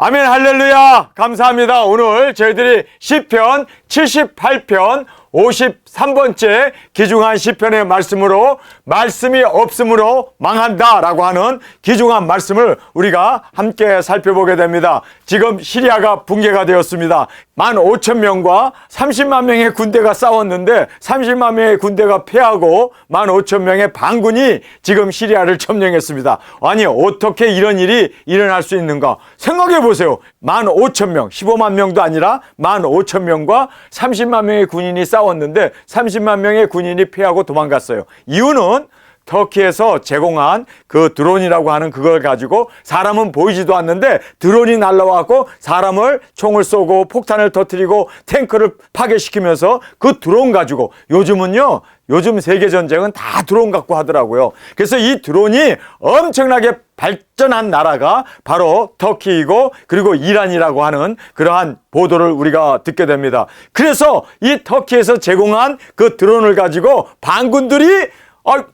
아멘, 할렐루야. 감사합니다. 오늘 저희들이 시편 78편 53번째 귀중한 시편의 말씀으로 말씀이 없으므로 망한다라고 하는 귀중한 말씀을 우리가 함께 살펴보게 됩니다. 지금 시리아가 붕괴가 되었습니다. 15,000명과 30만 명의 군대가 싸웠는데 30만 명의 군대가 패하고 15,000명의 반군이 지금 시리아를 점령했습니다. 아니, 어떻게 이런 일이 일어날 수 있는가? 생각해 보세요. 15,000명, 15만 명도 아니라 15,000명과 30만 명의 군인이 싸웠는데 30만 명의 군인이 패하고 도망갔어요. 이유는 터키에서 제공한 그 드론이라고 하는 그걸 가지고 사람은 보이지도 않는데 드론이 날라와서 사람을 총을 쏘고 폭탄을 터뜨리고 탱크를 파괴시키면서 그 드론 가지고 요즘 세계전쟁은 다 드론 갖고 하더라고요. 그래서 이 드론이 엄청나게 발전한 나라가 바로 터키이고 그리고 이란이라고 하는 그러한 보도를 우리가 듣게 됩니다. 그래서 이 터키에서 제공한 그 드론을 가지고 반군들이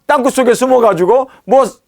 땅굴 속에 숨어가지고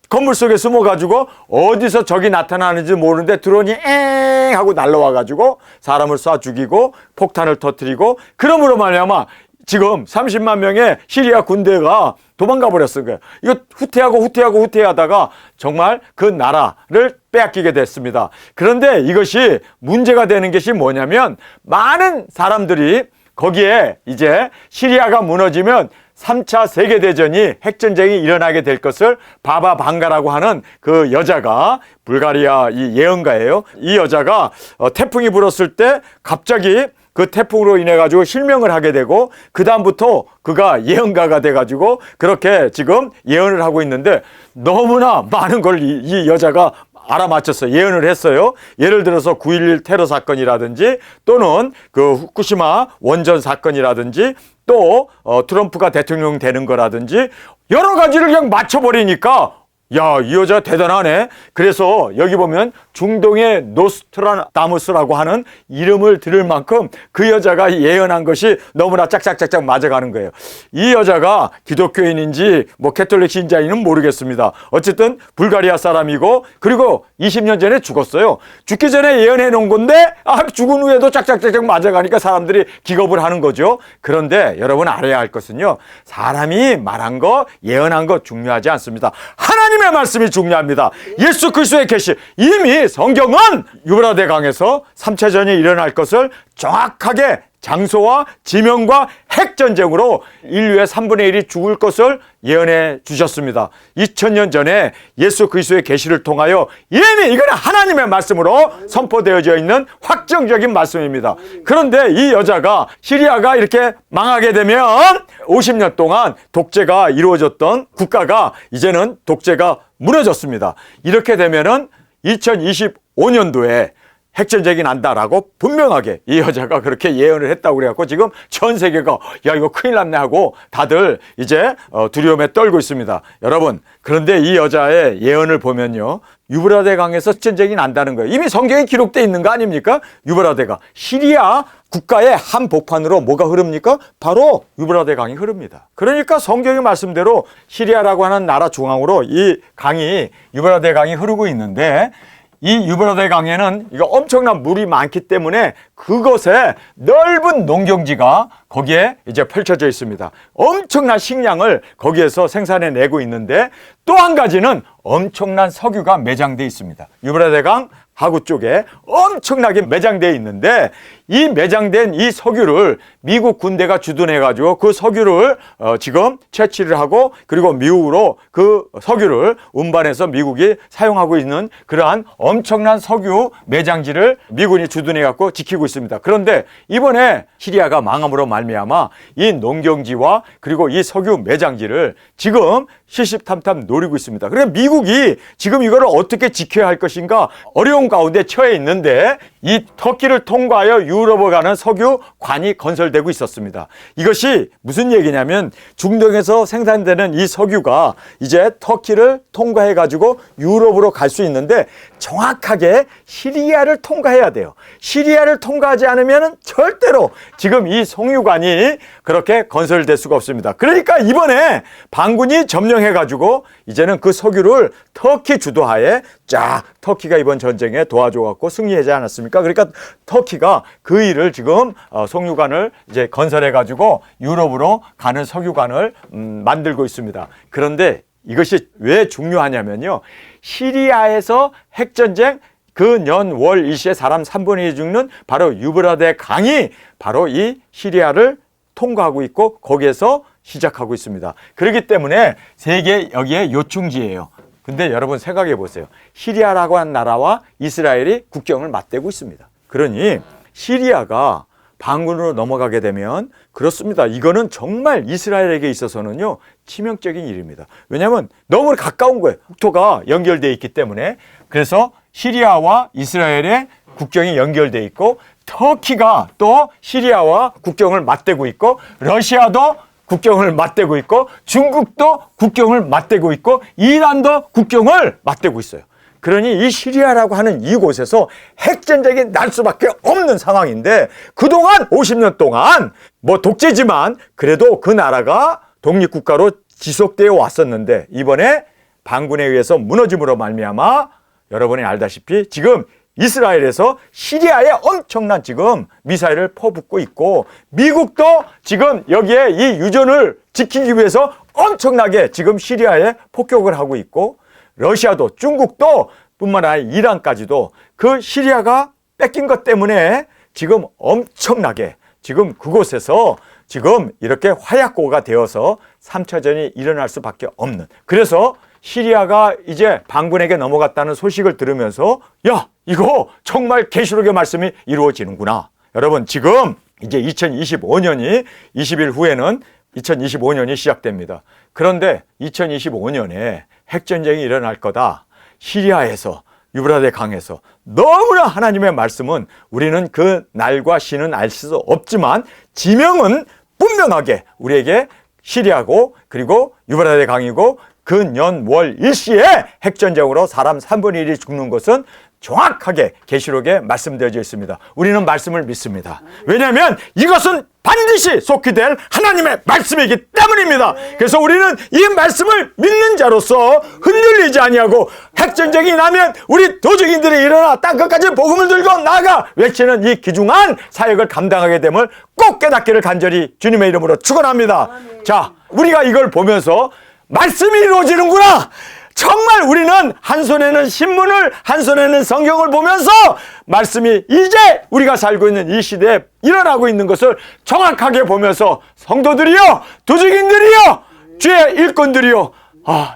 건물 속에 숨어가지고 어디서 적이 나타나는지 모르는데 드론이 엥 하고 날라와가지고 사람을 쏴 죽이고 폭탄을 터뜨리고 그러므로 말미암아 지금 30만 명의 시리아 군대가 도망가 버렸을 거예요. 이거 후퇴하다가 정말 그 나라를 빼앗기게 됐습니다. 그런데 이것이 문제가 되는 것이 뭐냐면 많은 사람들이 거기에 이제 시리아가 무너지면 3차 세계대전이 핵전쟁이 일어나게 될 것을 바바 방가라고 하는 그 여자가 불가리아 이 예언가예요. 이 여자가 태풍이 불었을 때 갑자기 그 태풍으로 인해 가지고 실명을 하게 되고 그 다음부터 그가 예언가가 돼 가지고 그렇게 지금 예언을 하고 있는데 너무나 많은 걸 이 여자가 알아맞혔어요. 예언을 했어요. 예를 들어서 9.11 테러 사건이라든지 또는 그 후쿠시마 원전 사건이라든지 또 트럼프가 대통령 되는 거라든지 여러 가지를 그냥 맞춰버리니까 야, 이 여자 대단하네. 그래서 여기 보면 중동의 노스트라다무스라고 하는 이름을 들을 만큼 그 여자가 예언한 것이 너무나 짝짝짝짝 맞아가는 거예요. 이 여자가 기독교인인지 캐톨릭 신자인은 모르겠습니다. 어쨌든 불가리아 사람이고 그리고 20년 전에 죽었어요. 죽기 전에 예언해 놓은 건데 죽은 후에도 짝짝짝짝 맞아가니까 사람들이 기겁을 하는 거죠. 그런데 여러분 알아야 할 것은요. 사람이 말한 거 예언한 거 중요하지 않습니다. 하나님의 말씀이 중요합니다. 예수 그리스도의 계시. 이미 성경은 유브라데강에서 3차전이 일어날 것을 정확하게 장소와 지명과 핵전쟁으로 인류의 3분의 1이 죽을 것을 예언해 주셨습니다. 2000년 전에 예수 그리스도의 계시를 통하여 이미 이거는 하나님의 말씀으로 선포되어져 있는 확정적인 말씀입니다. 그런데 이 여자가 시리아가 이렇게 망하게 되면 50년 동안 독재가 이루어졌던 국가가 이제는 독재가 무너졌습니다. 이렇게 되면은 2025년도에 핵전쟁이 난다라고 분명하게 이 여자가 그렇게 예언을 했다고 그래갖고 지금 전 세계가 야 이거 큰일 났네 하고 다들 이제 두려움에 떨고 있습니다. 여러분, 그런데 이 여자의 예언을 보면요. 유브라데 강에서 전쟁이 난다는 거예요. 이미 성경에 기록되어 있는 거 아닙니까? 유브라데가 시리아 국가의 한복판으로 뭐가 흐릅니까? 바로 유브라데 강이 흐릅니다. 그러니까 성경의 말씀대로 시리아라고 하는 나라 중앙으로 이 강이 유브라데 강이 흐르고 있는데 이 유브라데 강에는 이거 엄청난 물이 많기 때문에 그것에 넓은 농경지가 거기에 이제 펼쳐져 있습니다. 엄청난 식량을 거기에서 생산해내고 있는데 또 한 가지는 엄청난 석유가 매장되어 있습니다. 유브라데 강 하구 쪽에 엄청나게 매장되어 있는데 이 매장된 이 석유를 미국 군대가 주둔해가지고 그 석유를 지금 채취를 하고 그리고 미국으로 그 석유를 운반해서 미국이 사용하고 있는 그러한 엄청난 석유 매장지를 미군이 주둔해갖고 지키고 있습니다. 그런데 이번에 시리아가 망함으로 말미암아 이 농경지와 그리고 이 석유 매장지를 지금 시시탐탐 노리고 있습니다. 그러니까 미국이 지금 이거를 어떻게 지켜야 할 것인가 어려운 가운데 처해 있는데 이 터키를 통과하여 유럽으로 가는 석유관이 건설되고 있었습니다. 이것이 무슨 얘기냐면 중동에서 생산되는 이 석유가 이제 터키를 통과해 가지고 유럽으로 갈 수 있는데 정확하게 시리아를 통과해야 돼요. 시리아를 통과하지 않으면 절대로 지금 이 송유관이 그렇게 건설될 수가 없습니다. 그러니까 이번에 반군이 점령해가지고 이제는 그 석유를 터키 주도하에 쫙 터키가 이번 전쟁에 도와줘갖고 승리하지 않았습니까? 그러니까 터키가 그 일을 지금 송유관을 이제 건설해가지고 유럽으로 가는 석유관을 만들고 있습니다. 그런데 이것이 왜 중요하냐면요. 시리아에서 핵전쟁 그 년 월 일시에 사람 3분의 2 죽는 바로 유브라데 강이 바로 이 시리아를 통과하고 있고 거기에서 시작하고 있습니다. 그렇기 때문에 세계 여기에 요충지예요. 근데 여러분 생각해 보세요. 시리아라고 한 나라와 이스라엘이 국경을 맞대고 있습니다. 그러니 시리아가 반군으로 넘어가게 되면 그렇습니다. 이거는 정말 이스라엘에게 있어서는요 치명적인 일입니다. 왜냐하면 너무 가까운 거예요. 국토가 연결되어 있기 때문에. 그래서 시리아와 이스라엘의 국경이 연결되어 있고 터키가 또 시리아와 국경을 맞대고 있고 러시아도 국경을 맞대고 있고 중국도 국경을 맞대고 있고 이란도 국경을 맞대고 있어요. 그러니 이 시리아라고 하는 이곳에서 핵전쟁이 날 수밖에 없는 상황인데 그동안 50년 동안 뭐 독재지만 그래도 그 나라가 독립국가로 지속되어 왔었는데 이번에 반군에 의해서 무너짐으로 말미암아 여러분이 알다시피 지금 이스라엘에서 시리아에 엄청난 지금 미사일을 퍼붓고 있고 미국도 지금 여기에 이 유전을 지키기 위해서 엄청나게 지금 시리아에 폭격을 하고 있고 러시아도 중국도 뿐만 아니라 이란까지도 그 시리아가 뺏긴 것 때문에 지금 엄청나게 지금 그곳에서 지금 이렇게 화약고가 되어서 3차전이 일어날 수밖에 없는 그래서 시리아가 이제 반군에게 넘어갔다는 소식을 들으면서 야 이거 정말 계시록의 말씀이 이루어지는구나. 여러분 지금 이제 2025년이 20일 후에는 2025년이 시작됩니다. 그런데 2025년에 핵전쟁이 일어날 거다. 시리아에서 유브라데 강에서 너무나 하나님의 말씀은 우리는 그 날과 시는 알 수 없지만 지명은 분명하게 우리에게 시리아고 그리고 유브라데 강이고 그 년 월 일시에 핵전쟁으로 사람 3분의 1이 죽는 것은 정확하게 계시록에 말씀되어져 있습니다. 우리는 말씀을 믿습니다. 왜냐하면 이것은 반드시 속히 될 하나님의 말씀이기 때문입니다. 그래서 우리는 이 말씀을 믿는 자로서 흔들리지 아니하고 핵전쟁이 나면 우리 도적인들이 일어나 땅끝까지 복음을 들고 나아가 외치는 이 귀중한 사역을 감당하게 됨을 꼭 깨닫기를 간절히 주님의 이름으로 축원합니다. 자, 우리가 이걸 보면서 말씀이 이루어지는구나. 정말 우리는 한 손에는 신문을 한 손에는 성경을 보면서 말씀이 이제 우리가 살고 있는 이 시대에 일어나고 있는 것을 정확하게 보면서 성도들이요 도적인들이요 주의 일꾼들이요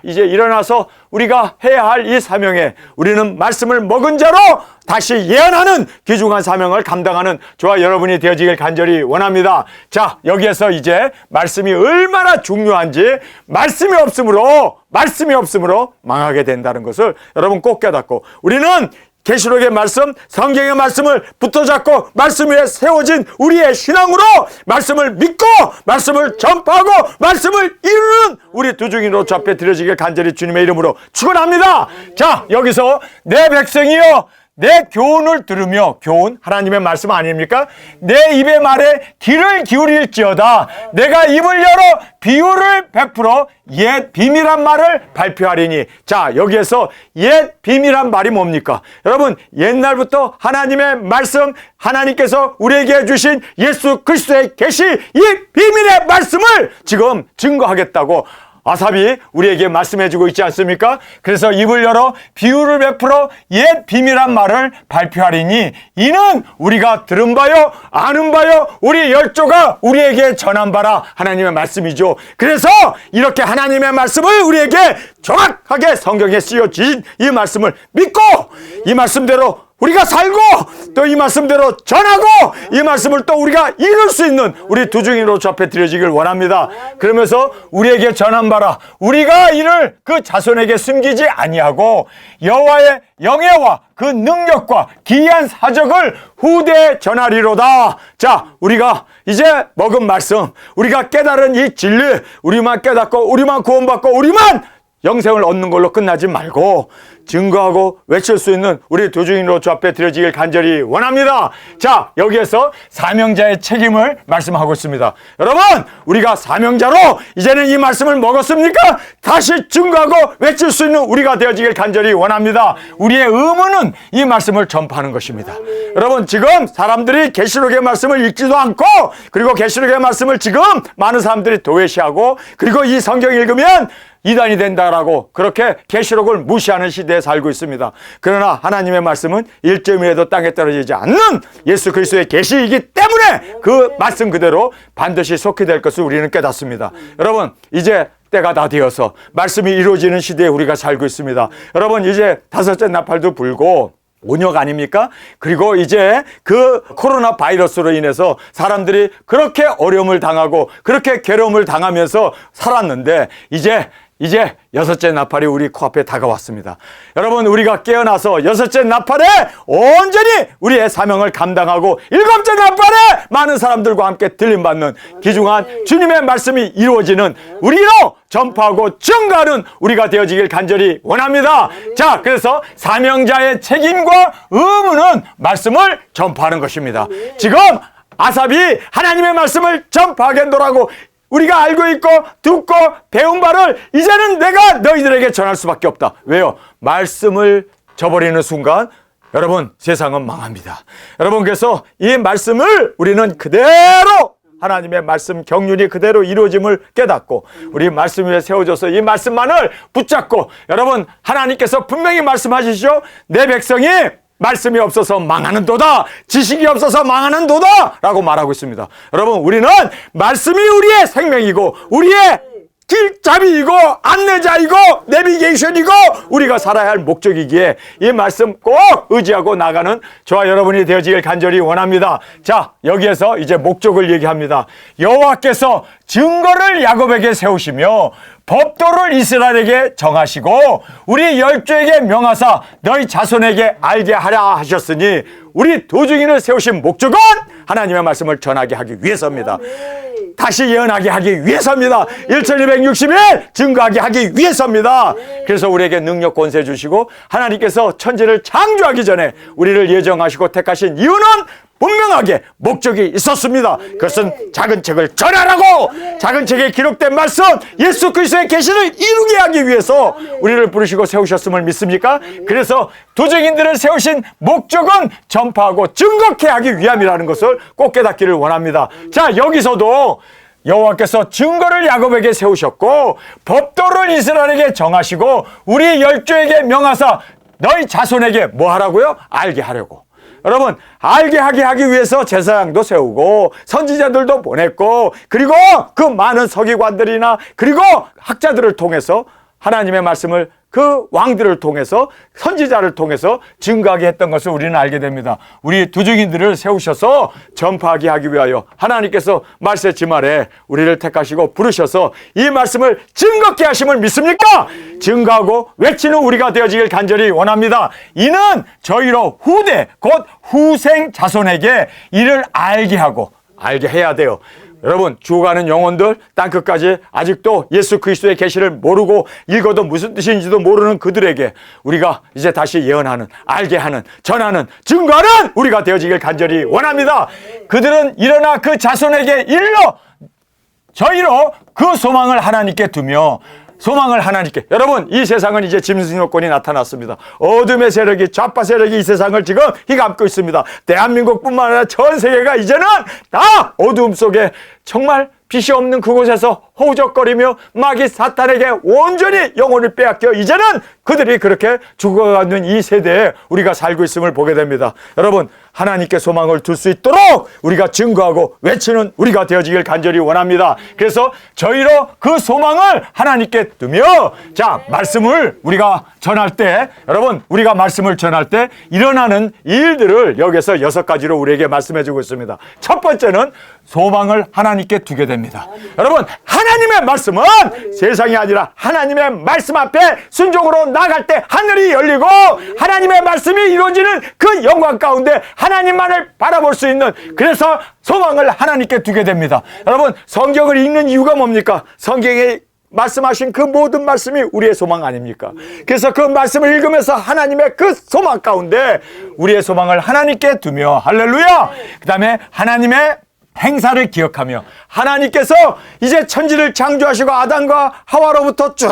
이제 일어나서 우리가 해야 할 이 사명에 우리는 말씀을 먹은 자로 다시 예언하는 귀중한 사명을 감당하는 저와 여러분이 되어지길 간절히 원합니다. 자, 여기에서 이제 말씀이 얼마나 중요한지 말씀이 없으므로 망하게 된다는 것을 여러분 꼭 깨닫고 우리는 계시록의 말씀, 성경의 말씀을 붙어잡고 말씀 위에 세워진 우리의 신앙으로 말씀을 믿고 말씀을 전파하고 말씀을 이루는 우리 두중인으로 주 앞에 드려지길 간절히 주님의 이름으로 축원합니다. 자, 여기서 내 백성이여 내 교훈을 들으며 교훈 하나님의 말씀 아닙니까? 내 입의 말에 귀를 기울일지어다 내가 입을 열어 비유를 베풀어 옛 비밀한 말을 발표하리니 자 여기에서 옛 비밀한 말이 뭡니까? 여러분 옛날부터 하나님의 말씀 하나님께서 우리에게 주신 예수 그리스도의 계시 이 비밀의 말씀을 지금 증거하겠다고 아삽이 우리에게 말씀해주고 있지 않습니까? 그래서 입을 열어 비유를 베풀어 옛 비밀한 말을 발표하리니 이는 우리가 들은 바요 아는 바요 우리 열조가 우리에게 전한 바라 하나님의 말씀이죠. 그래서 이렇게 하나님의 말씀을 우리에게 정확하게 성경에 쓰여진 이 말씀을 믿고 이 말씀대로 우리가 살고 또 이 말씀대로 전하고 이 말씀을 또 우리가 이룰 수 있는 우리 두중인으로 주 앞에 드려지길 원합니다. 그러면서 우리에게 전한 바라 우리가 이를 그 자손에게 숨기지 아니하고 여호와의 영예와 그 능력과 기이한 사적을 후대에 전하리로다. 자, 우리가 이제 먹은 말씀 우리가 깨달은 이 진리 우리만 깨닫고 우리만 구원받고 우리만 영생을 얻는 걸로 끝나지 말고 증거하고 외칠 수 있는 우리 도중인으로 주 앞에 드려지길 간절히 원합니다. 자, 여기에서 사명자의 책임을 말씀하고 있습니다. 여러분, 우리가 사명자로 이제는 이 말씀을 먹었습니까? 다시 증거하고 외칠 수 있는 우리가 되어지길 간절히 원합니다. 우리의 의무는 이 말씀을 전파하는 것입니다. 여러분, 지금 사람들이 계시록의 말씀을 읽지도 않고, 그리고 계시록의 말씀을 지금 많은 사람들이 도외시하고, 그리고 이 성경 읽으면 이단이 된다라고 그렇게 계시록을 무시하는 시대에 살고 있습니다. 그러나 하나님의 말씀은 1점이라도 땅에 떨어지지 않는 예수 그리스도의 계시이기 때문에 그 말씀 그대로 반드시 속히 될 것을 우리는 깨닫습니다. 여러분, 이제 때가 다 되어서 말씀이 이루어지는 시대에 우리가 살고 있습니다. 여러분, 이제 다섯째 나팔도 불고 온역 아닙니까? 그리고 이제 그 코로나 바이러스로 인해서 사람들이 그렇게 어려움을 당하고 그렇게 괴로움을 당하면서 살았는데 이제 여섯째 나팔이 우리 코앞에 다가왔습니다. 여러분, 우리가 깨어나서 여섯째 나팔에 온전히 우리의 사명을 감당하고 일곱째 나팔에 많은 사람들과 함께 들림받는 귀중한 주님의 말씀이 이루어지는 우리로 전파하고 증거하는 우리가 되어지길 간절히 원합니다. 자, 그래서 사명자의 책임과 의무는 말씀을 전파하는 것입니다. 지금 아삽이 하나님의 말씀을 전파하겠노라고 우리가 알고 있고 듣고 배운 바를 이제는 내가 너희들에게 전할 수밖에 없다. 왜요? 말씀을 저버리는 순간 여러분, 세상은 망합니다. 여러분, 그래서 이 말씀을 우리는 그대로 하나님의 말씀 경륜이 그대로 이루어짐을 깨닫고 우리 말씀 위에 세워져서 이 말씀만을 붙잡고, 여러분, 하나님께서 분명히 말씀하시죠. 내 백성이 말씀이 없어서 망하는도다, 지식이 없어서 망하는도다 라고 말하고 있습니다. 여러분, 우리는 말씀이 우리의 생명이고 우리의 길잡이이고 안내자이고 내비게이션이고 우리가 살아야 할 목적이기에 이 말씀 꼭 의지하고 나가는 저와 여러분이 되어지길 간절히 원합니다. 자, 여기에서 이제 목적을 얘기합니다. 여호와께서 증거를 야곱에게 세우시며 법도를 이스라엘에게 정하시고 우리 열조에게 명하사 너희 자손에게 알게 하라 하셨으니 우리 도중인을 세우신 목적은 하나님의 말씀을 전하게 하기 위해서입니다. 다시 예언하게 하기 위해서입니다. 1260일 증거하게 하기 위해서입니다. 그래서 우리에게 능력 권세 주시고 하나님께서 천지를 창조하기 전에 우리를 예정하시고 택하신 이유는 분명하게 목적이 있었습니다. 그것은 작은 책을 전하라고, 작은 책에 기록된 말씀 예수 그리스도의 계시를 이루게 하기 위해서 우리를 부르시고 세우셨음을 믿습니까? 그래서 도적인들을 세우신 목적은 전파하고 증거케 하기 위함이라는 것을 꼭 깨닫기를 원합니다. 자, 여기서도 여호와께서 증거를 야곱에게 세우셨고 법도를 이스라엘에게 정하시고 우리 열조에게 명하사 너희 자손에게 뭐 하라고요? 알게 하려고. 여러분, 알게 하기 위해서 제사장도 세우고 선지자들도 보냈고 그리고 그 많은 서기관들이나 그리고 학자들을 통해서 하나님의 말씀을 그 왕들을 통해서 선지자를 통해서 증거하게 했던 것을 우리는 알게 됩니다. 우리 두중인들을 세우셔서 전파하게 하기 위하여 하나님께서 말세 지말에 우리를 택하시고 부르셔서 이 말씀을 증거케 하심을 믿습니까? 증거하고 외치는 우리가 되어지길 간절히 원합니다. 이는 저희로 후대 곧 후생 자손에게 이를 알게 하고 알게 해야 돼요. 여러분, 죽어가는 영혼들 땅끝까지 아직도 예수 그리스도의 계시를 모르고 읽어도 무슨 뜻인지도 모르는 그들에게 우리가 이제 다시 예언하는, 알게 하는, 전하는, 증거하는 우리가 되어지길 간절히 원합니다. 그들은 일어나 그 자손에게 일러 저희로 그 소망을 하나님께 두며 소망을 하나님께. 여러분, 이 세상은 이제 짐승요건이 나타났습니다. 어둠의 세력이, 좌파 세력이 이 세상을 지금 휘감고 있습니다. 대한민국뿐만 아니라 전 세계가 이제는 다 어둠 속에 정말 빛이 없는 그곳에서 허우적거리며 마귀 사탄에게 온전히 영혼을 빼앗겨 이제는 그들이 그렇게 죽어가는 이 세대에 우리가 살고 있음을 보게 됩니다. 여러분, 하나님께 소망을 둘 수 있도록 우리가 증거하고 외치는 우리가 되어지길 간절히 원합니다. 그래서 저희로 그 소망을 하나님께 두며, 자, 말씀을 우리가 전할 때, 여러분, 우리가 말씀을 전할 때 일어나는 일들을 여기서 6가지로 우리에게 말씀해 주고 있습니다. 첫 번째는 소망을 하나님께 두게 됩니다. 여러분, 하나님의 말씀은 세상이 아니라 하나님의 말씀 앞에 순종으로 나갈 때 하늘이 열리고 하나님의 말씀이 이루어지는 그 영광 가운데 하나님만을 바라볼 수 있는, 그래서 소망을 하나님께 두게 됩니다. 여러분, 성경을 읽는 이유가 뭡니까? 성경에 말씀하신 그 모든 말씀이 우리의 소망 아닙니까? 그래서 그 말씀을 읽으면서 하나님의 그 소망 가운데 우리의 소망을 하나님께 두며, 할렐루야! 그 다음에 하나님의 행사를 기억하며, 하나님께서 이제 천지를 창조하시고 아담과 하와로부터 쭉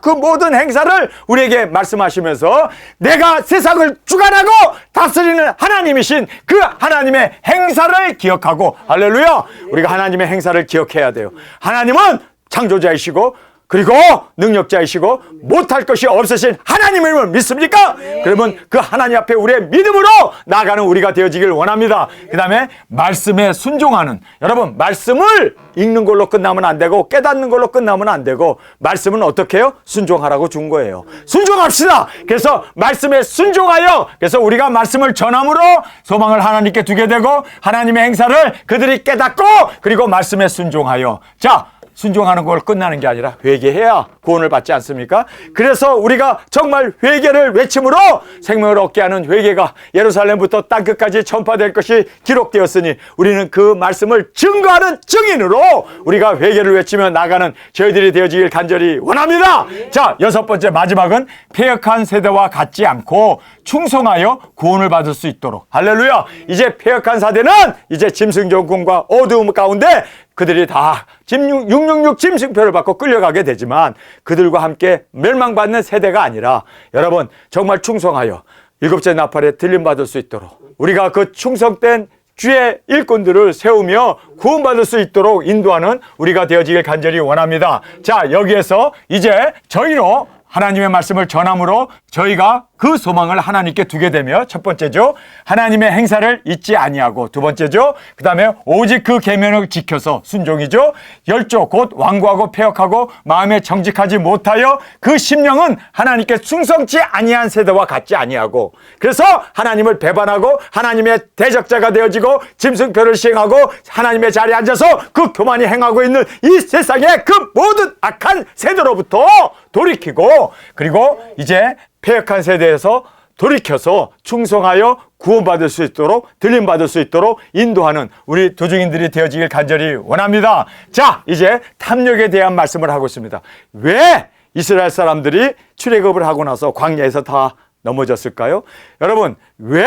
그 모든 행사를 우리에게 말씀하시면서 내가 세상을 주관하고 다스리는 하나님이신 그 하나님의 행사를 기억하고, 할렐루야! 우리가 하나님의 행사를 기억해야 돼요. 하나님은 창조자이시고 그리고 능력자이시고 못할 것이 없으신 하나님을 믿습니까? 그러면 그 하나님 앞에 우리의 믿음으로 나아가는 우리가 되어지길 원합니다. 그 다음에 말씀에 순종하는, 여러분 말씀을 읽는 걸로 끝나면 안 되고 깨닫는 걸로 끝나면 안 되고, 말씀은 어떻게 해요? 순종하라고 준 거예요. 순종합시다. 그래서 말씀에 순종하여, 그래서 우리가 말씀을 전함으로 소망을 하나님께 두게 되고 하나님의 행사를 그들이 깨닫고 그리고 말씀에 순종하여, 자, 순종하는 걸 끝나는 게 아니라 회개해야 구원을 받지 않습니까? 그래서 우리가 정말 회개를 외침으로 생명을 얻게 하는 회개가 예루살렘부터 땅끝까지 전파될 것이 기록되었으니 우리는 그 말씀을 증거하는 증인으로 우리가 회개를 외치며 나가는 저희들이 되어지길 간절히 원합니다. 자, 6번째 마지막은 패역한 세대와 같지 않고 충성하여 구원을 받을 수 있도록, 할렐루야! 이제 패역한 세대는 이제 짐승전군과 어두움 가운데 그들이 다 666 짐승표를 받고 끌려가게 되지만 그들과 함께 멸망받는 세대가 아니라, 여러분 정말 충성하여 일곱째 나팔에 들림받을 수 있도록 우리가 그 충성된 주의 일꾼들을 세우며 구원받을 수 있도록 인도하는 우리가 되어지길 간절히 원합니다. 자, 여기에서 이제 저희로 하나님의 말씀을 전함으로 저희가 그 소망을 하나님께 두게 되며, 첫 번째죠, 하나님의 행사를 잊지 아니하고, 두 번째죠, 그 다음에 오직 그 계명을 지켜서 순종이죠, 열조 곧 완고하고 패역하고 마음에 정직하지 못하여 그 심령은 하나님께 충성치 아니한 세대와 같지 아니하고, 그래서 하나님을 배반하고 하나님의 대적자가 되어지고 짐승표를 시행하고 하나님의 자리에 앉아서 그 교만이 행하고 있는 이 세상의 그 모든 악한 세대로부터 돌이키고, 그리고 이제 패역한 세대에서 돌이켜서 충성하여 구원받을 수 있도록, 들림받을 수 있도록 인도하는 우리 도중인들이 되어지길 간절히 원합니다. 자, 이제 탐욕에 대한 말씀을 하고 있습니다. 왜 이스라엘 사람들이 출애굽을 하고 나서 광야에서 다 넘어졌을까요? 여러분, 왜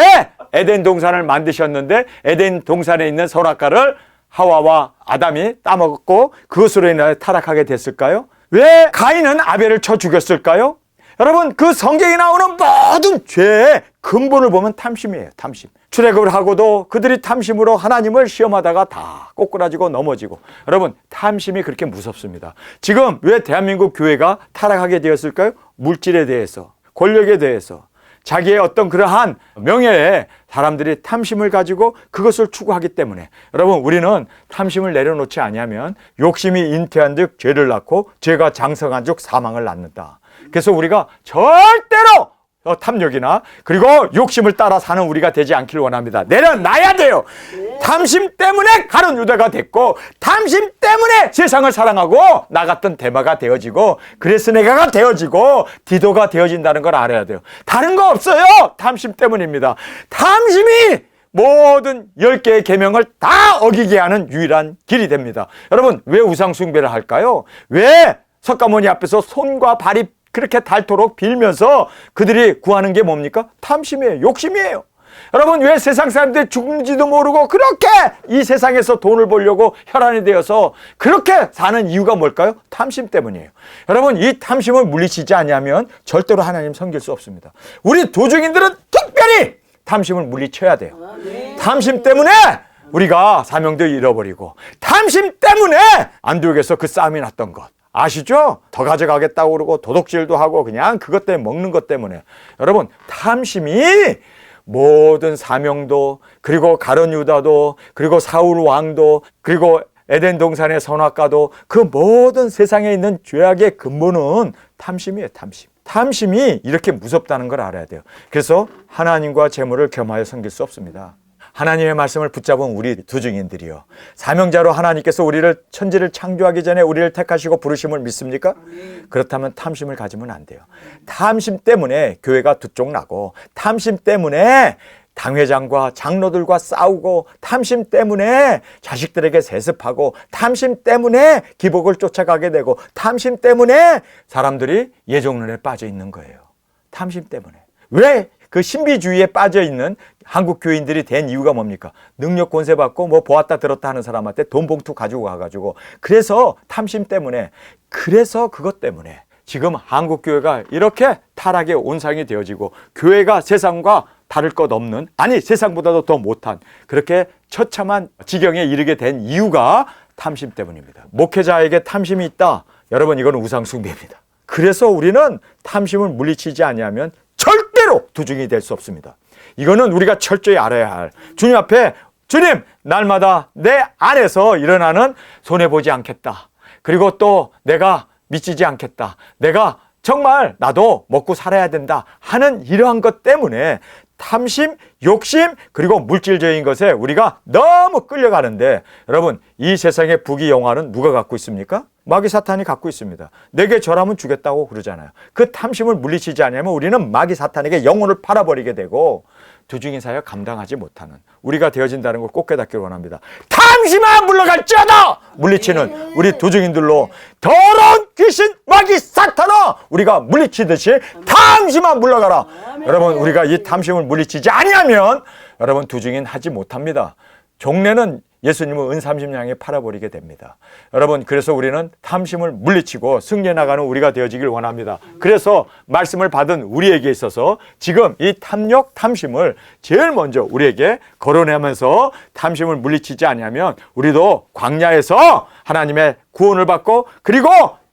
에덴 동산을 만드셨는데 에덴 동산에 있는 선악과를 하와와 아담이 따먹었고 그것으로 인해 타락하게 됐을까요? 왜 가인은 아벨을 쳐 죽였을까요? 여러분, 그 성경에 나오는 모든 죄의 근본을 보면 탐심이에요. 탐심. 출애굽을 하고도 그들이 탐심으로 하나님을 시험하다가 다 꼬꾸라지고 넘어지고, 여러분 탐심이 그렇게 무섭습니다. 지금 왜 대한민국 교회가 타락하게 되었을까요? 물질에 대해서, 권력에 대해서, 자기의 어떤 그러한 명예에 사람들이 탐심을 가지고 그것을 추구하기 때문에, 여러분 우리는 탐심을 내려놓지 아니하면 욕심이 잉태한 즉 죄를 낳고 죄가 장성한 즉 사망을 낳는다. 그래서 우리가 절대로 탐욕이나 그리고 욕심을 따라 사는 우리가 되지 않기를 원합니다. 내려놔야 돼요. 탐심 때문에 가룟 유다가 됐고, 탐심 때문에 세상을 사랑하고 나갔던 데마가 되어지고 그레스네가가 되어지고 디도가 되어진다는 걸 알아야 돼요. 다른 거 없어요. 탐심 때문입니다. 탐심이 모든 10개의 계명을 다 어기게 하는 유일한 길이 됩니다. 여러분, 왜 우상 숭배를 할까요? 왜 석가모니 앞에서 손과 발이 그렇게 닳도록 빌면서 그들이 구하는 게 뭡니까? 탐심이에요. 욕심이에요. 여러분, 왜 세상 사람들이 죽는지도 모르고 그렇게 이 세상에서 돈을 벌려고 혈안이 되어서 그렇게 사는 이유가 뭘까요? 탐심 때문이에요. 여러분, 이 탐심을 물리치지 않으면 절대로 하나님 섬길 수 없습니다. 우리 도중인들은 특별히 탐심을 물리쳐야 돼요. 탐심 때문에 우리가 사명도 잃어버리고, 탐심 때문에 안디옥에서 그 싸움이 났던 것 아시죠? 더 가져가겠다고 그러고 도둑질도 하고 그냥 그것 때문에, 먹는 것 때문에. 여러분, 탐심이 모든 사명도, 그리고 가룟 유다도, 그리고 사울 왕도, 그리고 에덴 동산의 선악과도, 그 모든 세상에 있는 죄악의 근본은 탐심이에요. 탐심. 탐심이 이렇게 무섭다는 걸 알아야 돼요. 그래서 하나님과 재물을 겸하여 섬길 수 없습니다. 하나님의 말씀을 붙잡은 우리 두중인들이요, 사명자로 하나님께서 우리를 천지를 창조하기 전에 우리를 택하시고 부르심을 믿습니까? 그렇다면 탐심을 가지면 안 돼요. 탐심 때문에 교회가 두 쪽 나고, 탐심 때문에 당회장과 장로들과 싸우고, 탐심 때문에 자식들에게 세습하고, 탐심 때문에 기복을 쫓아가게 되고, 탐심 때문에 사람들이 예종론에 빠져 있는 거예요. 탐심 때문에. 왜 그 신비주의에 빠져 있는 한국 교인들이 된 이유가 뭡니까? 능력 권세 받고 뭐 보았다 들었다 하는 사람한테 돈 봉투 가지고 가가지고, 그래서 탐심 때문에, 그래서 그것 때문에 지금 한국 교회가 이렇게 타락의 온상이 되어지고, 교회가 세상과 다를 것 없는, 아니 세상보다도 더 못한 그렇게 처참한 지경에 이르게 된 이유가 탐심 때문입니다. 목회자에게 탐심이 있다, 여러분 이건 우상숭배입니다. 그래서 우리는 탐심을 물리치지 아니하면 절대로 두중이 될 수 없습니다. 이거는 우리가 철저히 알아야 할, 주님 앞에, 주님 날마다 내 안에서 일어나는 손해보지 않겠다, 그리고 또 내가 미치지 않겠다, 내가 정말 나도 먹고 살아야 된다 하는 이러한 것 때문에 탐심, 욕심, 그리고 물질적인 것에 우리가 너무 끌려가는데, 여러분 이 세상의 부귀영화는 누가 갖고 있습니까? 마귀 사탄이 갖고 있습니다. 내게 절하면 주겠다고 그러잖아요. 그 탐심을 물리치지 않으면 우리는 마귀 사탄에게 영혼을 팔아버리게 되고 두중인 사역 감당하지 못하는 우리가 되어진다는 걸 꼭 깨닫기를 원합니다. 탐심아 물러갈지어다 물리치는 우리 두중인들로 더러운 귀신 마귀 사탄아 우리가 물리치듯이 탐심아 물러가라. 여러분 우리가 이 탐심을 물리치지 아니하면 여러분 두중인 하지 못합니다. 종래는 예수님을 은삼십냥에 팔아버리게 됩니다. 여러분 그래서 우리는 탐심을 물리치고 승리해 나가는 우리가 되어지길 원합니다. 그래서 말씀을 받은 우리에게 있어서 지금 이 탐욕, 탐심을 제일 먼저 우리에게 거론하면서 탐심을 물리치지 아니하면 우리도 광야에서 하나님의 구원을 받고 그리고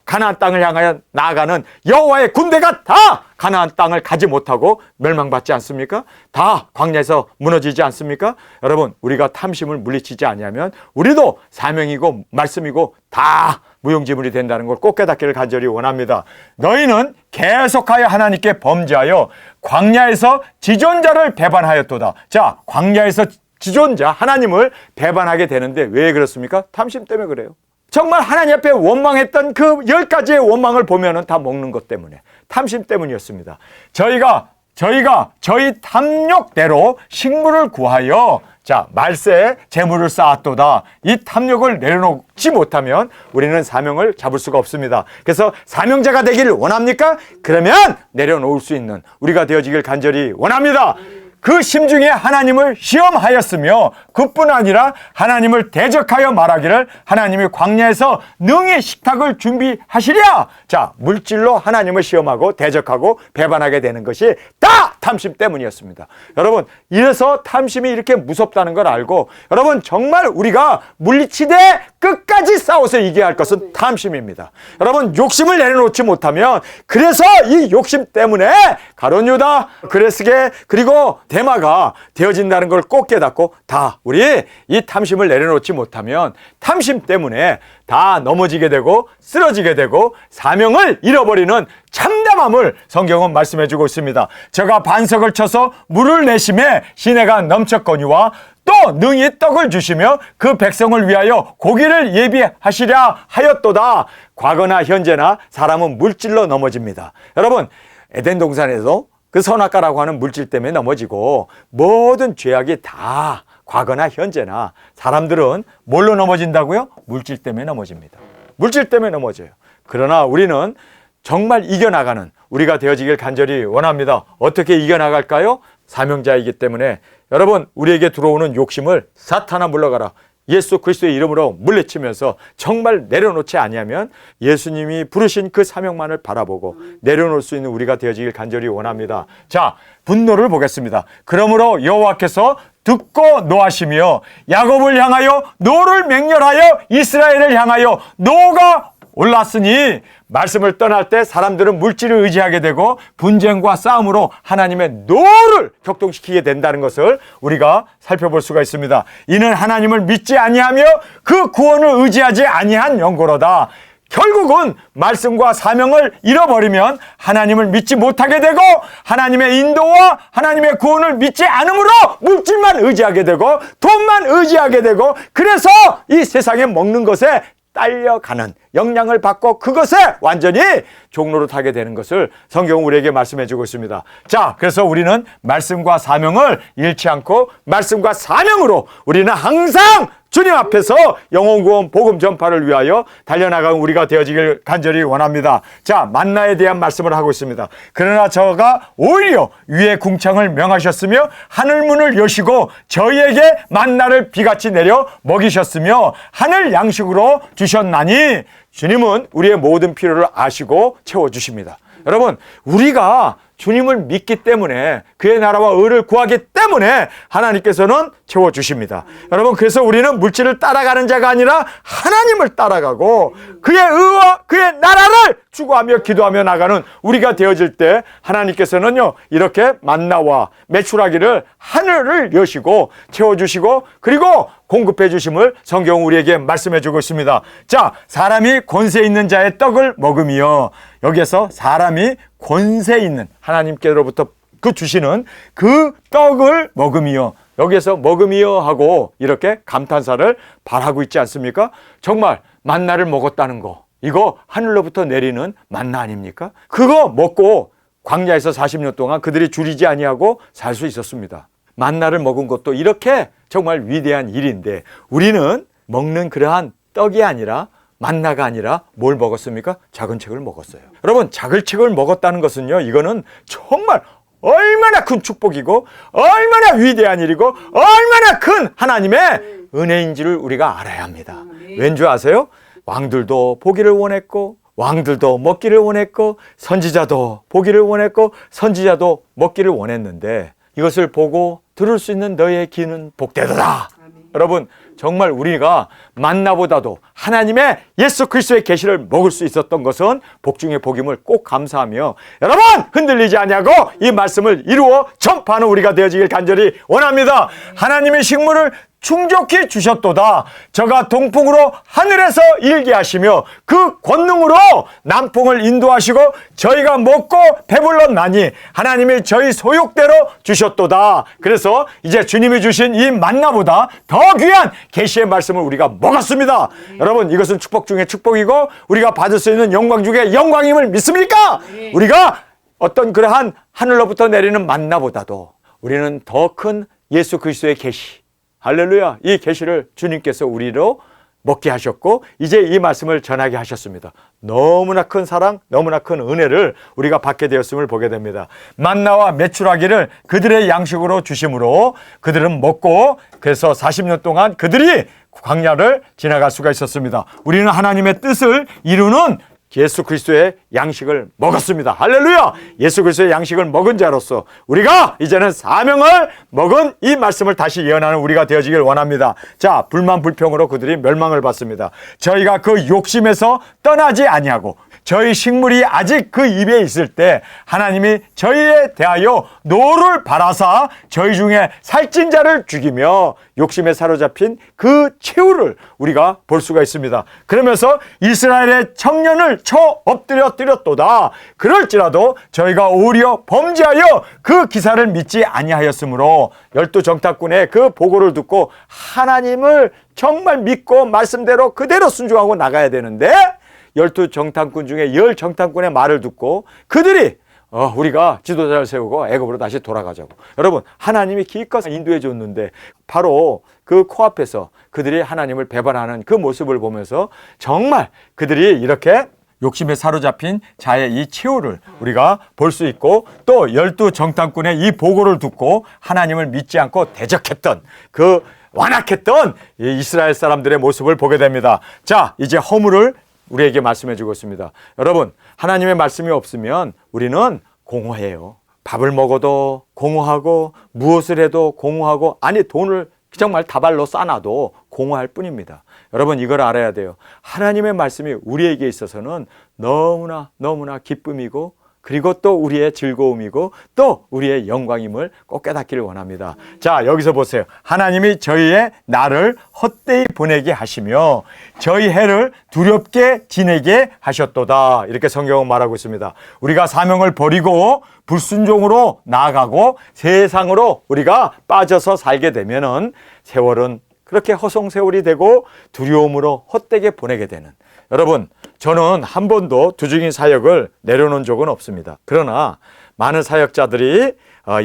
가나안 땅을 향하여 나아가는 여호와의 군대가 다 가나안 땅을 가지 못하고 멸망받지 않습니까? 다 광야에서 무너지지 않습니까? 여러분 우리가 탐심을 물리치지 아니하면 우리도 사명이고 말씀이고 다 무용지물이 된다는 걸 꼭 깨닫기를 간절히 원합니다. 너희는 계속하여 하나님께 범죄하여 광야에서 지존자를 배반하였도다. 자, 광야에서 지존자 하나님을 배반하게 되는데 왜 그렇습니까? 탐심 때문에 그래요. 정말 하나님 앞에 원망했던 그 10가지의 원망을 보면은 다 먹는 것 때문에, 탐심 때문이었습니다. 저희가 저희 탐욕대로 식물을 구하여 자 말세에 재물을 쌓았도다. 이 탐욕을 내려놓지 못하면 우리는 사명을 잡을 수가 없습니다. 그래서 사명자가 되기를 원합니까? 그러면 내려놓을 수 있는 우리가 되어지길 간절히 원합니다. 그 심중에 하나님을 시험하였으며 그뿐 아니라 하나님을 대적하여 말하기를 하나님이 광야에서 능히 식탁을 준비하시랴. 자, 물질로 하나님을 시험하고 대적하고 배반하게 되는 것이 다 탐심 때문이었습니다. 여러분, 이래서 탐심이 이렇게 무섭다는 걸 알고 여러분 정말 우리가 물리치되 끝까지 싸워서 이겨야 할 것은 탐심입니다. 여러분 욕심을 내려놓지 못하면 그래서 이 욕심 때문에 가룟 유다, 그레스게 그리고 대마가 되어진다는 걸 꼭 깨닫고 다 우리 이 탐심을 내려놓지 못하면 탐심 때문에 다 넘어지게 되고 쓰러지게 되고 사명을 잃어버리는 참담함을 성경은 말씀해주고 있습니다. 저가 반석을 쳐서 물을 내심에 시내가 넘쳤거니와 또 능히 떡을 주시며 그 백성을 위하여 고기를 예비하시랴 하였도다. 과거나 현재나 사람은 물질로 넘어집니다. 여러분 에덴 동산에서 그 선악과라고 하는 물질 때문에 넘어지고 모든 죄악이 다 과거나 현재나 사람들은 뭘로 넘어진다고요? 물질 때문에 넘어집니다. 물질 때문에 넘어져요. 그러나 우리는 정말 이겨나가는 우리가 되어지길 간절히 원합니다. 어떻게 이겨나갈까요? 사명자이기 때문에 여러분 우리에게 들어오는 욕심을 사탄아 물러가라. 예수 그리스도의 이름으로 물리치면서 정말 내려놓지 아니하면 예수님이 부르신 그 사명만을 바라보고 내려놓을 수 있는 우리가 되어지길 간절히 원합니다. 자, 분노를 보겠습니다. 그러므로 여호와께서 듣고 노하시며 야곱을 향하여 노를 맹렬하여 이스라엘을 향하여 노가 올랐으니 말씀을 떠날 때 사람들은 물질을 의지하게 되고 분쟁과 싸움으로 하나님의 노를 격동시키게 된다는 것을 우리가 살펴볼 수가 있습니다. 이는 하나님을 믿지 아니하며 그 구원을 의지하지 아니한 연고로다. 결국은 말씀과 사명을 잃어버리면 하나님을 믿지 못하게 되고 하나님의 인도와 하나님의 구원을 믿지 않으므로 물질만 의지하게 되고 돈만 의지하게 되고 그래서 이 세상에 먹는 것에 딸려가는 영향을 받고 그것에 완전히 종로로 타게 되는 것을 성경은 우리에게 말씀해 주고 있습니다. 자, 그래서 우리는 말씀과 사명을 잃지 않고 말씀과 사명으로 우리는 항상 주님 앞에서 영혼구원 복음 전파를 위하여 달려나가는 우리가 되어지길 간절히 원합니다. 자, 만나에 대한 말씀을 하고 있습니다. 그러나 저가 오히려 위의 궁창을 명하셨으며 하늘문을 여시고 저희에게 만나를 비같이 내려 먹이셨으며 하늘 양식으로 주셨나니 주님은 우리의 모든 필요를 아시고 채워주십니다. 여러분, 우리가 주님을 믿기 때문에 그의 나라와 의를 구하기 때문에 하나님께서는 채워주십니다. 여러분, 그래서 우리는 물질을 따라가는 자가 아니라 하나님을 따라가고 그의 의와 그의 나라를 추구하며 기도하며 나가는 우리가 되어질 때 하나님께서는요, 이렇게 만나와 메추라기를 하늘을 여시고 채워주시고 그리고 공급해 주심을 성경은 우리에게 말씀해 주고 있습니다. 자, 사람이 권세 있는 자의 떡을 먹으며, 여기에서 사람이 권세 있는 하나님께로부터 그 주시는 그 떡을 먹으며, 여기에서 먹으며 하고 이렇게 감탄사를 발하고 있지 않습니까? 정말 만나를 먹었다는 거, 이거 하늘로부터 내리는 만나 아닙니까? 그거 먹고 광야에서 40년 동안 그들이 줄이지 아니하고 살 수 있었습니다. 만나를 먹은 것도 이렇게 정말 위대한 일인데 우리는 먹는 그러한 떡이 아니라 만나가 아니라 뭘 먹었습니까? 작은 책을 먹었어요. 여러분, 작은 책을 먹었다는 것은요, 이거는 정말 얼마나 큰 축복이고 얼마나 위대한 일이고 얼마나 큰 하나님의 은혜인지를 우리가 알아야 합니다. 왠지 아세요? 왕들도 보기를 원했고 왕들도 먹기를 원했고 선지자도 보기를 원했고 선지자도 먹기를 원했는데 이것을 보고 들을 수 있는 너의 귀는 복되도다. 여러분, 정말 우리가 만나보다도 하나님의 예수 그리스도의 계시를 먹을 수 있었던 것은 복 중의 복임을 꼭 감사하며 여러분 흔들리지 아니하고 이 말씀을 이루어 전파하는 우리가 되어지길 간절히 원합니다. 하나님의 식물을 충족히 주셨도다. 저가 동풍으로 하늘에서 일게 하시며 그 권능으로 남풍을 인도하시고 저희가 먹고 배불렀나니 하나님이 저희 소욕대로 주셨도다. 그래서 이제 주님이 주신 이 만나보다 더 귀한 계시의 말씀을 우리가 먹었습니다. 여러분, 이것은 축복 중에 축복이고 우리가 받을 수 있는 영광 중에 영광임을 믿습니까? 우리가 어떤 그러한 하늘로부터 내리는 만나보다도 우리는 더 큰 예수 그리스도의 계시, 할렐루야, 이 계시를 주님께서 우리로 먹게 하셨고 이제 이 말씀을 전하게 하셨습니다. 너무나 큰 사랑, 너무나 큰 은혜를 우리가 받게 되었음을 보게 됩니다. 만나와 메추라기를 그들의 양식으로 주심으로 그들은 먹고 그래서 40년 동안 그들이 광야를 지나갈 수가 있었습니다. 우리는 하나님의 뜻을 이루는 예수 그리스도의 양식을 먹었습니다. 할렐루야! 예수 그리스도의 양식을 먹은 자로서 우리가 이제는 사명을 먹은 이 말씀을 다시 예언하는 우리가 되어지길 원합니다. 자, 불만 불평으로 그들이 멸망을 받습니다. 저희가 그 욕심에서 떠나지 아니하고 저희 식물이 아직 그 입에 있을 때 하나님이 저희에 대하여 노를 바라사 저희 중에 살찐 자를 죽이며 욕심에 사로잡힌 그 최후를 우리가 볼 수가 있습니다. 그러면서 이스라엘의 청년을 쳐 엎드려뜨렸도다. 그럴지라도 저희가 오히려 범죄하여 그 기사를 믿지 아니하였으므로 12정탐꾼의 그 보고를 듣고 하나님을 정말 믿고 말씀대로 그대로 순종하고 나가야 되는데 12정탐꾼 중에 10정탐꾼의 말을 듣고 그들이 우리가 지도자를 세우고 애굽으로 다시 돌아가자고. 여러분, 하나님이 기껏 인도해 줬는데 바로 그 코앞에서 그들이 하나님을 배반하는 그 모습을 보면서 정말 그들이 이렇게 욕심에 사로잡힌 자의 이 최후를 우리가 볼 수 있고 또 12정탐꾼의 이 보고를 듣고 하나님을 믿지 않고 대적했던 그 완악했던 이 이스라엘 사람들의 모습을 보게 됩니다. 자, 이제 허물을 우리에게 말씀해 주고 있습니다. 여러분, 하나님의 말씀이 없으면 우리는 공허해요. 밥을 먹어도 공허하고 무엇을 해도 공허하고 아니 돈을 정말 다발로 싸놔도 공허할 뿐입니다. 여러분, 이걸 알아야 돼요. 하나님의 말씀이 우리에게 있어서는 너무나 기쁨이고 그리고 또 우리의 즐거움이고 또 우리의 영광임을 꼭 깨닫기를 원합니다. 자, 여기서 보세요. 하나님이 저희의 날을 헛되이 보내게 하시며 저희 해를 두렵게 지내게 하셨도다. 이렇게 성경은 말하고 있습니다. 우리가 사명을 버리고 불순종으로 나아가고 세상으로 우리가 빠져서 살게 되면은 세월은 그렇게 허송세월이 되고 두려움으로 헛되게 보내게 되는, 여러분, 저는 한 번도 두중인 사역을 내려놓은 적은 없습니다. 그러나 많은 사역자들이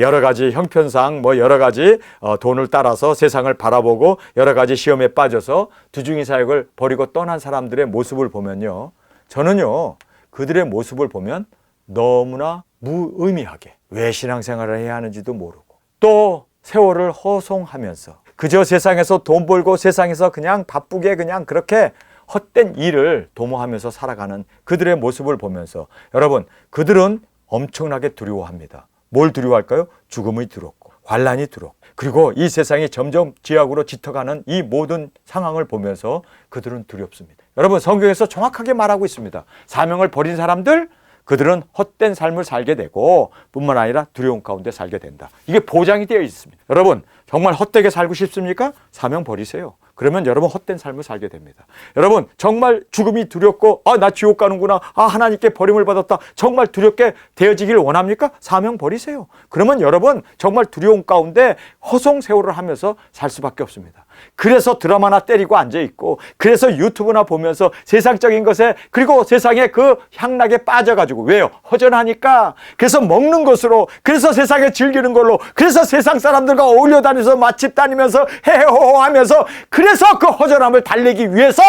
여러 가지 형편상 여러 가지 돈을 따라서 세상을 바라보고 여러 가지 시험에 빠져서 두중인 사역을 버리고 떠난 사람들의 모습을 보면요, 저는요, 그들의 모습을 보면 너무나 무의미하게 왜 신앙생활을 해야 하는지도 모르고 또 세월을 허송하면서 그저 세상에서 돈 벌고 세상에서 그냥 바쁘게 그냥 그렇게 헛된 일을 도모하면서 살아가는 그들의 모습을 보면서, 여러분, 그들은 엄청나게 두려워합니다. 뭘 두려워할까요? 죽음이 두렵고 환난이 두렵고, 그리고 이 세상이 점점 지옥으로 짙어가는 이 모든 상황을 보면서 그들은 두렵습니다. 여러분, 성경에서 정확하게 말하고 있습니다. 사명을 버린 사람들, 그들은 헛된 삶을 살게 되고 뿐만 아니라 두려움 가운데 살게 된다. 이게 보장이 되어 있습니다. 여러분, 정말 헛되게 살고 싶습니까? 사명 버리세요. 그러면 여러분 헛된 삶을 살게 됩니다. 여러분, 정말 죽음이 두렵고 나 지옥 가는구나, 하나님께 버림을 받았다, 정말 두렵게 되어지길 원합니까? 사명 버리세요. 그러면 여러분 정말 두려움 가운데 허송세월을 하면서 살 수밖에 없습니다. 그래서 드라마나 때리고 앉아있고, 그래서 유튜브나 보면서 세상적인 것에, 그리고 세상에 그 향락에 빠져가지고, 왜요? 허전하니까. 그래서 먹는 것으로, 그래서 세상에 즐기는 걸로, 그래서 세상 사람들과 어울려 다니면서 맛집 다니면서 헤헤호호 하면서, 그래서 그 허전함을 달래기 위해서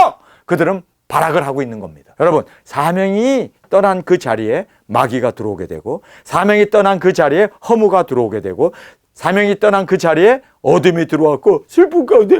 그들은 발악을 하고 있는 겁니다. 여러분, 사명이 떠난 그 자리에 마귀가 들어오게 되고, 사명이 떠난 그 자리에 허무가 들어오게 되고, 사명이 떠난 그 자리에 어둠이 들어왔고 슬픔 가운데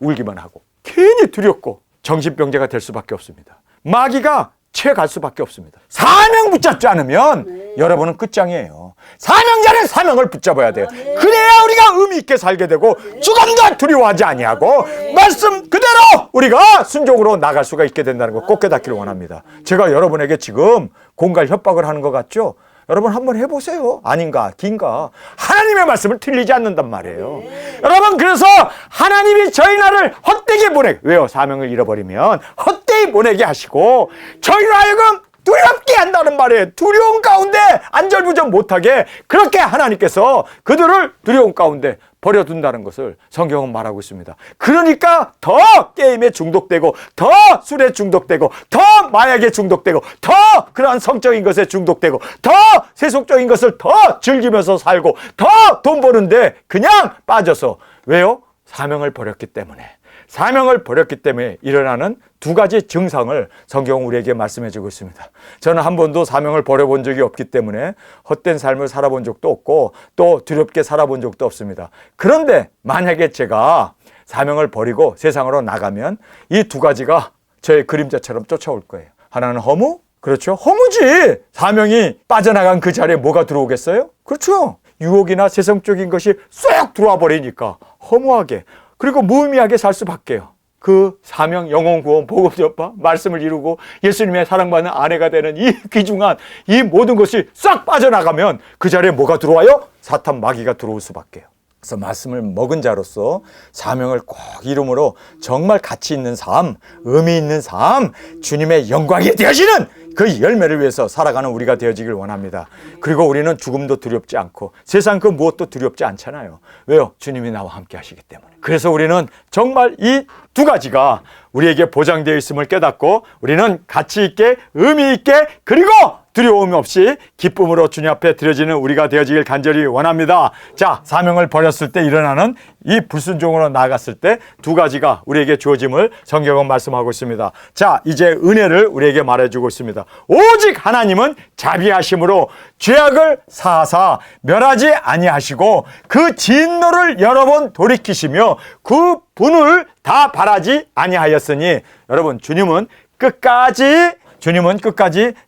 울기만 하고 괜히 두렵고 정신병자가 될 수밖에 없습니다. 마귀가 채갈 수밖에 없습니다. 사명 붙잡지 않으면 여러분은 끝장이에요. 사명자는 사명을 붙잡아야 돼요. 그래야 우리가 의미 있게 살게 되고 죽음도 두려워하지 아니하고 말씀 그대로 우리가 순종으로 나갈 수가 있게 된다는 거 꼭 깨닫기를 원합니다. 제가 여러분에게 지금 공갈 협박을 하는 것 같죠? 여러분 한번 해보세요. 아닌가 긴가? 하나님의 말씀을 틀리지 않는단 말이에요. 여러분, 그래서 하나님이 저희 나를 헛되게 왜요? 사명을 잃어버리면 헛되게 보내게 하시고 저희로 하여금 두렵게 한다는 말이에요. 두려움 가운데 안절부절 못하게 그렇게 하나님께서 그들을 두려움 가운데 버려둔다는 것을 성경은 말하고 있습니다. 그러니까 더 게임에 중독되고 더 술에 중독되고 더 마약에 중독되고 더 그러한 성적인 것에 중독되고 더 세속적인 것을 더 즐기면서 살고 더 돈 버는데 그냥 빠져서, 왜요? 사명을 버렸기 때문에. 사명을 버렸기 때문에 일어나는 두 가지 증상을 성경은 우리에게 말씀해 주고 있습니다. 저는 한 번도 사명을 버려본 적이 없기 때문에 헛된 삶을 살아본 적도 없고 또 두렵게 살아본 적도 없습니다. 그런데 만약에 제가 사명을 버리고 세상으로 나가면 이 두 가지가 저의 그림자처럼 쫓아올 거예요. 하나는 허무? 그렇죠. 허무지. 사명이 빠져나간 그 자리에 뭐가 들어오겠어요? 그렇죠. 유혹이나 세상적인 것이 쏙 들어와 버리니까 허무하게, 그리고 무의미하게 살 수밖에요. 그 사명, 영혼 구원, 복음 전파, 말씀을 이루고 예수님의 사랑받는 아내가 되는 이 귀중한 이 모든 것이 싹 빠져나가면 그 자리에 뭐가 들어와요? 사탄 마귀가 들어올 수밖에요. 그래서 말씀을 먹은 자로서 사명을 꼭 이름으로 정말 가치 있는 삶, 의미 있는 삶, 주님의 영광이 되어지는 그 열매를 위해서 살아가는 우리가 되어지길 원합니다. 그리고 우리는 죽음도 두렵지 않고 세상 그 무엇도 두렵지 않잖아요. 왜요? 주님이 나와 함께 하시기 때문에. 그래서 우리는 정말 이 두 가지가 우리에게 보장되어 있음을 깨닫고 우리는 가치 있게, 의미 있게, 그리고 두려움 없이 기쁨으로 주님 앞에 드려지는 우리가 되어지길 간절히 원합니다. 자, 사명을 버렸을 때 일어나는 이 불순종으로 나아갔을 때 두 가지가 우리에게 주어짐을 성경은 말씀하고 있습니다. 자, 이제 은혜를 우리에게 말해주고 있습니다. 오직 하나님은 자비하심으로 죄악을 사하사 멸하지 아니하시고 그 진노를 여러 번 돌이키시며 그 분을 다 바라지 아니하였으니, 여러분, 주님은 끝까지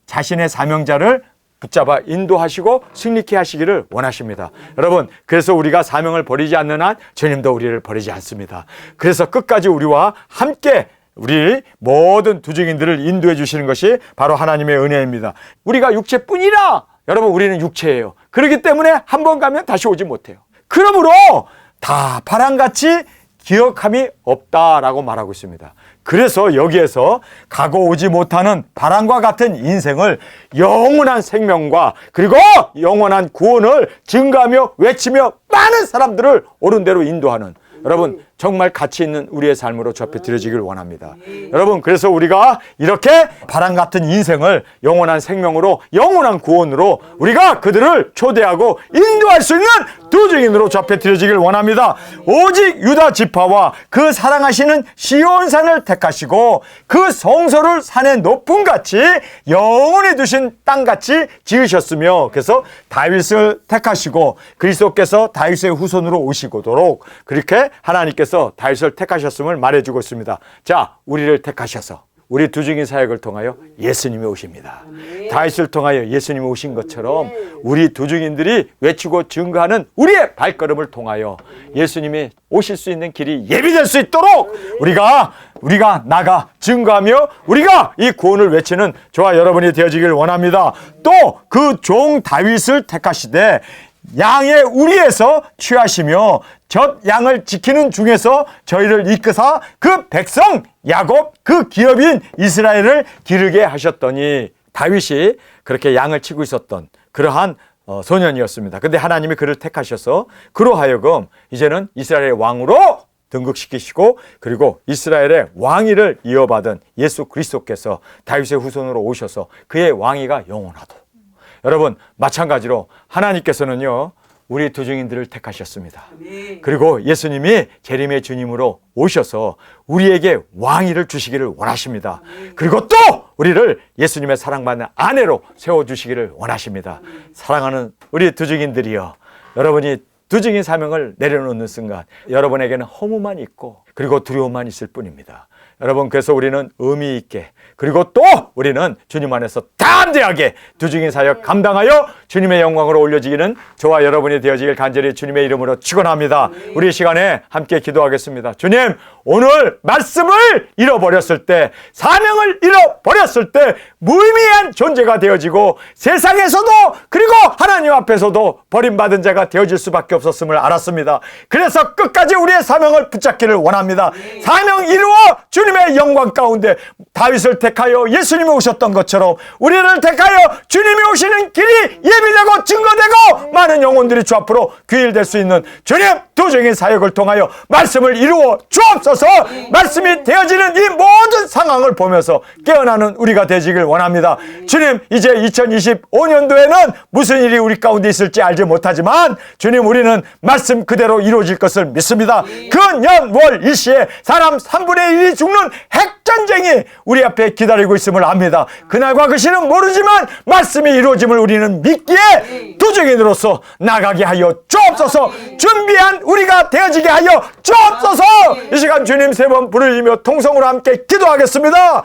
자신의 사명자를 붙잡아 인도하시고 승리케 하시기를 원하십니다. 여러분, 그래서 우리가 사명을 버리지 않는 한 주님도 우리를 버리지 않습니다. 그래서 끝까지 우리와 함께 우리 모든 두중인들을 인도해 주시는 것이 바로 하나님의 은혜입니다. 우리가 육체뿐이라, 여러분, 우리는 육체예요. 그렇기 때문에 한 번 가면 다시 오지 못해요. 그러므로 다 바람같이 기억함이 없다라고 말하고 있습니다. 그래서 여기에서 가고 오지 못하는 바람과 같은 인생을 영원한 생명과 그리고 영원한 구원을 증가하며 외치며 많은 사람들을 옳은 대로 인도하는 여러분 정말 가치 있는 우리의 삶으로 접해드려지길 원합니다. 여러분 그래서 우리가 이렇게 바람 같은 인생을 영원한 생명으로 영원한 구원으로 우리가 그들을 초대하고 인도할 수 있는 두 증인으로 접해드려지길 원합니다. 오직 유다 지파와 그 사랑하시는 시온산을 택하시고 그 성소를 산의 높음 같이 영원히 두신 땅같이 지으셨으며 그래서 다윗을 택하시고 그리스도께서 다윗의 후손으로 오시도록 그렇게 하나님께서 다윗을 택하셨음을 말해주고 있습니다. 자, 우리를 택하셔서 우리 두 증인 사역을 통하여 예수님이 오십니다. 다윗을 통하여 예수님이 오신 것처럼 우리 두 증인들이 외치고 증거하는 우리의 발걸음을 통하여 예수님이 오실 수 있는 길이 예비될 수 있도록 우리가 나가 증거하며 우리가 이 구원을 외치는 저와 여러분이 되어지길 원합니다. 또 그 종 다윗을 택하시되 양의 우리에서 취하시며 젖 양을 지키는 중에서 저희를 이끄사 그 백성 야곱 그 기업인 이스라엘을 기르게 하셨더니 다윗이 그렇게 양을 치고 있었던 그러한 소년이었습니다. 근데 하나님이 그를 택하셔서 그로 하여금 이제는 이스라엘의 왕으로 등극시키시고 그리고 이스라엘의 왕위를 이어받은 예수 그리스도께서 다윗의 후손으로 오셔서 그의 왕위가 영원하도록 여러분 마찬가지로 하나님께서는요 우리 두 증인들을 택하셨습니다. 그리고 예수님이 재림의 주님으로 오셔서 우리에게 왕위를 주시기를 원하십니다. 그리고 또 우리를 예수님의 사랑받는 아내로 세워주시기를 원하십니다. 사랑하는 우리 두 증인들이여 여러분이 두 증인 사명을 내려놓는 순간 여러분에게는 허무만 있고 그리고 두려움만 있을 뿐입니다. 여러분 그래서 우리는 의미 있게 그리고 또 우리는 주님 안에서 담대하게 두 증인 사역 감당하여 주님의 영광으로 올려지기는 저와 여러분이 되어지길 간절히 주님의 이름으로 축원합니다. 우리 시간에 함께 기도하겠습니다. 주님 오늘 말씀을 잃어버렸을 때 사명을 잃어버렸을 때 무의미한 존재가 되어지고 세상에서도 그리고 하나님 앞에서도 버림받은 자가 되어질 수밖에 없었음을 알았습니다. 그래서 끝까지 우리의 사명을 붙잡기를 원합니다. 사명 이루어 주님의 영광 가운데 다윗을 택하여 예수님이 오셨던 것처럼 우리를 택하여 주님이 오시는 길이 예비되고 증거되고 많은 영혼들이 주 앞으로 귀일될 수 있는 주님 두 증인 사역을 통하여 말씀을 이루어 주옵소서. 말씀이 되어지는 이 모든 상황을 보면서 깨어나는 우리가 되시길 원합니다. 주님 이제 2025년도에는 무슨 일이 우리 가운데 있을지 알지 못하지만 주님 우리는 말씀 그대로 이루어질 것을 믿습니다. 그 년 월 일시에 사람 3분의 1이 죽는 핵전쟁이 우리 앞에 기다리고 있음을 압니다. 그날과 그 시는 모르지만 말씀이 이루어짐을 우리는 믿기에 두 증인으로서 나가게 하여 주옵소서. 준비한 우리가 되어지게 하여 주옵소서. 이 시간 주님 세 번 부르시며 통성으로 함께 기도하겠습니다.